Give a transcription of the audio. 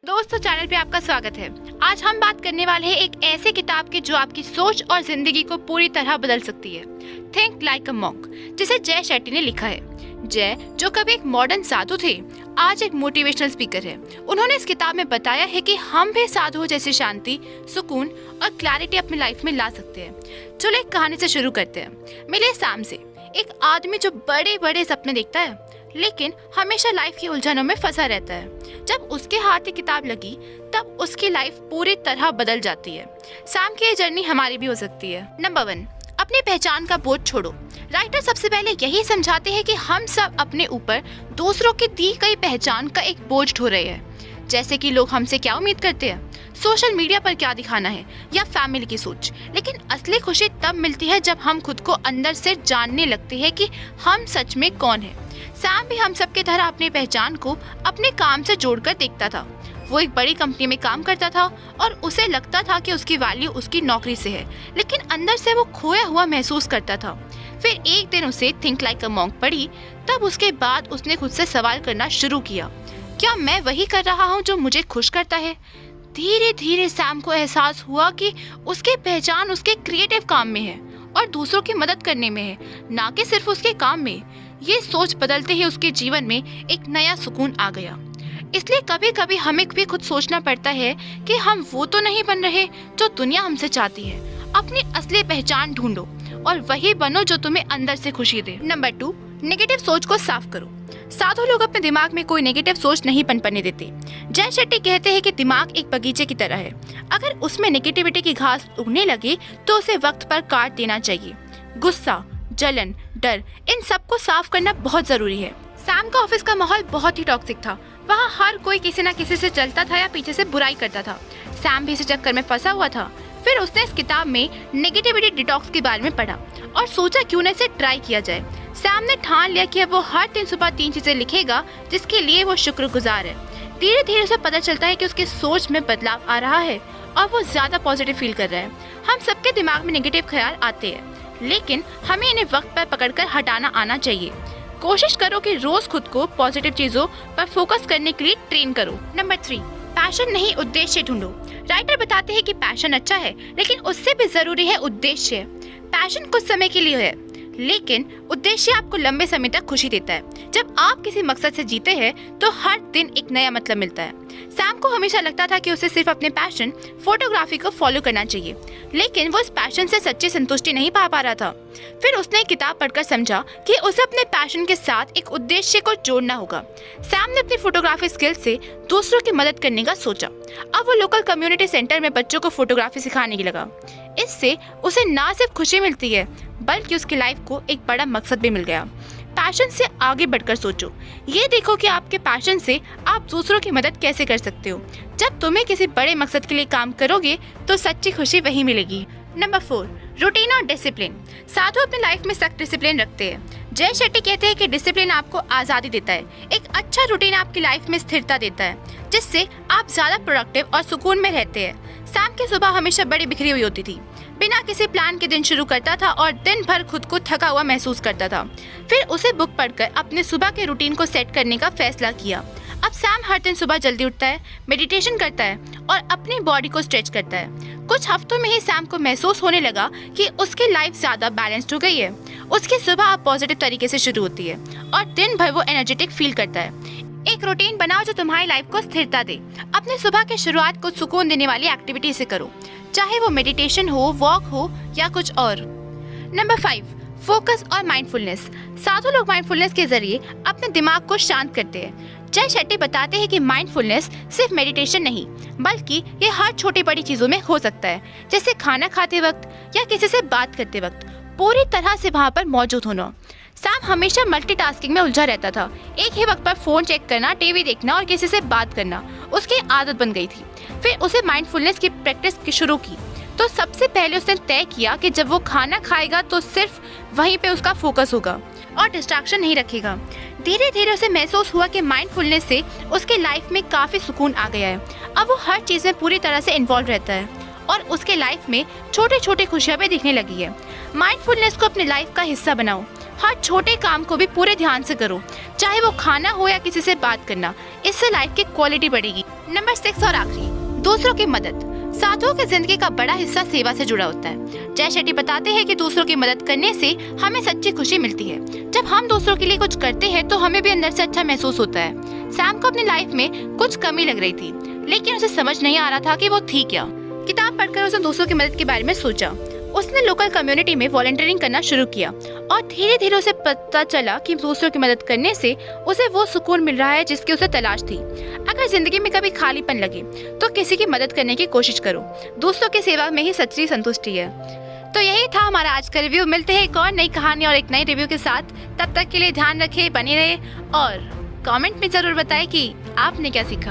दोस्तों, चैनल पे आपका स्वागत है। आज हम बात करने वाले हैं एक ऐसे किताब की जो आपकी सोच और जिंदगी को पूरी तरह बदल सकती है। थिंक लाइक अ मॉन्क, जिसे जय शेट्टी ने लिखा है। जय, जो कभी एक मॉडर्न साधु थे, आज एक मोटिवेशनल स्पीकर है। उन्होंने इस किताब में बताया है कि हम भी साधुओं जैसी शांति, सुकून और क्लैरिटी अपनी लाइफ में ला सकते हैं। चलो एक कहानी से शुरू करते हैं। मिले शाम से एक आदमी जो बड़े बड़े सपने देखता है, लेकिन हमेशा लाइफ की उलझनों में फंसा रहता है। जब उसके हाथ एक किताब लगी, तब उसकी लाइफ पूरी तरह बदल जाती है। सैम की ये जर्नी हमारी भी हो सकती है। नंबर 1, अपनी पहचान का बोझ छोड़ो। राइटर सबसे पहले यही समझाते हैं कि हम सब अपने ऊपर दूसरों की दी गई पहचान का एक बोझ ढो रहे हैं। जैसे कि लोग हमसे क्या उम्मीद करते हैं, सोशल मीडिया पर क्या दिखाना है, या फैमिली की सोच। लेकिन असली खुशी तब मिलती है जब हम खुद को अंदर से जानने लगते हैं कि हम सच में कौन है। सैम भी हम सबके तरह अपनी पहचान को अपने काम से जोड़कर देखता था। वो एक बड़ी कंपनी में काम करता था और उसे लगता था कि उसकी वैल्यू उसकी नौकरी से है, लेकिन अंदर से वो खोया हुआ महसूस करता था। फिर एक दिन उसे थिंक लाइक अ मॉन्क पढ़ी। तब उसके बाद उसने खुद से सवाल करना शुरू किया, क्या मैं वही कर रहा हूँ जो मुझे खुश करता है? धीरे धीरे सैम को एहसास हुआ कि उसकी पहचान उसके क्रिएटिव काम में है और दूसरों की मदद करने में है, ना कि सिर्फ उसके काम में। ये सोच बदलते ही उसके जीवन में एक नया सुकून आ गया। इसलिए कभी कभी हमें भी खुद सोचना पड़ता है कि हम वो तो नहीं बन रहे जो दुनिया हमसे चाहती है। अपनी असली पहचान ढूंढो और वही बनो जो तुम्हें अंदर से खुशी दे। नंबर 2, नेगेटिव सोच को साफ करो। साधु लोग अपने दिमाग में कोई नेगेटिव सोच नहीं पनपने देते। जय शेट्टी कहते हैं कि दिमाग एक बगीचे की तरह है। अगर उसमें नेगेटिविटी की घास उगने लगे तो उसे वक्त पर काट देना चाहिए। गुस्सा, जलन, डर, इन सब को साफ करना बहुत जरूरी है। सैम का ऑफिस का माहौल बहुत ही टॉक्सिक था। वहाँ हर कोई किसी न किसी से जलता था या पीछे से बुराई करता था। सैम भी इस चक्कर में फंसा हुआ था। फिर उसने इस किताब में नेगेटिविटी डिटॉक्स के बारे में पढ़ा और सोचा क्यों न इसे ट्राई किया जाए। सैम ने ठान लिया कि अब वो हर दिन सुबह 3 चीजें लिखेगा जिसके लिए वो शुक्रगुजार है। धीरे धीरे उसे पता चलता है कि उसकी सोच में बदलाव आ रहा है और वो ज्यादा पॉजिटिव फील कर रहा है। हम सबके दिमाग में नेगेटिव ख्याल आते हैं, लेकिन हमें इन्हें वक्त पर पकड़कर हटाना आना चाहिए। कोशिश करो कि रोज खुद को पॉजिटिव चीजों पर फोकस करने के लिए ट्रेन करो। नंबर 3, पैशन नहीं उद्देश्य ढूंढो। राइटर बताते हैं कि पैशन अच्छा है, लेकिन उससे भी जरूरी है उद्देश्य। पैशन कुछ समय के लिए है, लेकिन उद्देश्य आपको लंबे समय तक खुशी देता है। जब आप किसी मकसद से जीते हैं तो हर दिन एक नया मतलब मिलता है। सैम को हमेशा लगता था कि उसे सिर्फ अपने पैशन फोटोग्राफी को फॉलो करना चाहिए, लेकिन वो इस पैशन से सच्ची संतुष्टि नहीं पा रहा था। फिर उसने एक किताब पढ़कर समझा कि उसे अपने पैशन के साथ एक उद्देश्य को जोड़ना होगा। सैम ने अपनी फोटोग्राफी स्किल से दूसरों की मदद करने का सोचा। अब वो लोकल कम्युनिटी सेंटर में बच्चों को फोटोग्राफी सिखाने लगा। इससे उसे ना सिर्फ खुशी मिलती है, बल्कि उसकी लाइफ को एक बड़ा मकसद भी मिल गया। पैशन से आगे बढ़कर सोचो। ये देखो कि आपके पैशन से आप दूसरों की मदद कैसे कर सकते हो। जब तुम्हें किसी बड़े मकसद के लिए काम करोगे तो सच्ची खुशी वहीं मिलेगी। नंबर 4, रूटीन और डिसिप्लिन। साधु अपने लाइफ में सख्त डिसिप्लिन रखते हैं। जय शेट्टी कहते हैं कि डिसिप्लिन आपको आज़ादी देता है। एक अच्छा रूटीन आपकी लाइफ में स्थिरता देता है, जिससे आप ज्यादा प्रोडक्टिव और सुकून में रहते हैं। सैम की सुबह हमेशा बड़ी बिखरी हुई होती थी। बिना किसी प्लान के दिन शुरू करता था और दिन भर खुद को थका हुआ महसूस करता था। फिर उसे बुक पढ़कर अपने सुबह के रूटीन को सेट करने का फैसला किया। अब सैम हर दिन सुबह जल्दी उठता है, मेडिटेशन करता है और अपनी बॉडी को स्ट्रेच करता है। कुछ हफ्तों में ही सैम को महसूस होने लगा कि उसकी लाइफ ज्यादा बैलेंस्ड हो गई है। उसकी सुबह अब पॉजिटिव तरीके से शुरू होती है और दिन भर वो एनर्जेटिक फील करता है। एक रूटीन बनाओ जो तुम्हारी लाइफ को स्थिरता दे। अपने सुबह की शुरुआत को सुकून देने वाली एक्टिविटी से करो, चाहे वो मेडिटेशन हो, वॉक हो या कुछ और। नंबर 5, फोकस और माइंडफुलनेस। साधु लोग माइंडफुलनेस के जरिए अपने दिमाग को शांत करते हैं। जय शेट्टी बताते हैं कि माइंडफुलनेस सिर्फ मेडिटेशन नहीं, बल्कि ये हर छोटी बड़ी चीजों में हो सकता है, जैसे खाना खाते वक्त या किसी से बात करते वक्त पूरी तरह से वहाँ पर मौजूद होना। सैम हमेशा मल्टीटास्किंग में उलझा रहता था। एक ही वक्त पर फोन चेक करना, टीवी देखना और किसी से बात करना उसकी आदत बन गई थी। फिर उसे माइंडफुलनेस की प्रैक्टिस शुरू की। तो सबसे पहले उसने तय किया कि जब वो खाना खाएगा तो सिर्फ वहीं पे उसका फोकस होगा और डिस्ट्रैक्शन नहीं रखेगा। धीरे धीरे उसे महसूस हुआ कि माइंडफुलनेस से उसके लाइफ में काफी सुकून आ गया है। अब वो हर चीज में पूरी तरह से इन्वॉल्व रहता है और उसके लाइफ में छोटे छोटे खुशियां भी दिखने लगी है। माइंडफुलनेस को अपने लाइफ का हिस्सा बनाओ। हर छोटे काम को भी पूरे ध्यान से करो, चाहे वो खाना हो या किसी से बात करना। इससे लाइफ की क्वालिटी बढ़ेगी। नंबर 6 और आखिरी, दूसरों की मदद। साधुओं की जिंदगी का बड़ा हिस्सा सेवा से जुड़ा होता है। जय शेट्टी बताते हैं कि दूसरों की मदद करने से हमें सच्ची खुशी मिलती है। जब हम दूसरों के लिए कुछ करते हैं तो हमें भी अंदर से अच्छा महसूस होता है। सैम को अपनी लाइफ में कुछ कमी लग रही थी, लेकिन उसे समझ नहीं आ रहा था कि वो थी क्या। किताब पढ़कर उसने दूसरों की मदद के बारे में सोचा। उसने लोकल कम्युनिटी में वॉलंटियरिंग करना शुरू किया और धीरे धीरे उसे पता चला कि दूसरों की मदद करने से उसे वो सुकून मिल रहा है जिसकी उसे तलाश थी। अगर जिंदगी में कभी खालीपन लगे तो किसी की मदद करने की कोशिश करो। दूसरों की सेवा में ही सच्ची संतुष्टि है। तो यही था हमारा आज का रिव्यू। मिलते हैं एक और नई कहानी और एक नए रिव्यू के साथ। तब तक के लिए ध्यान रखें, बने रहे और कमेंट में जरूर बताएं कि आपने क्या सीखा।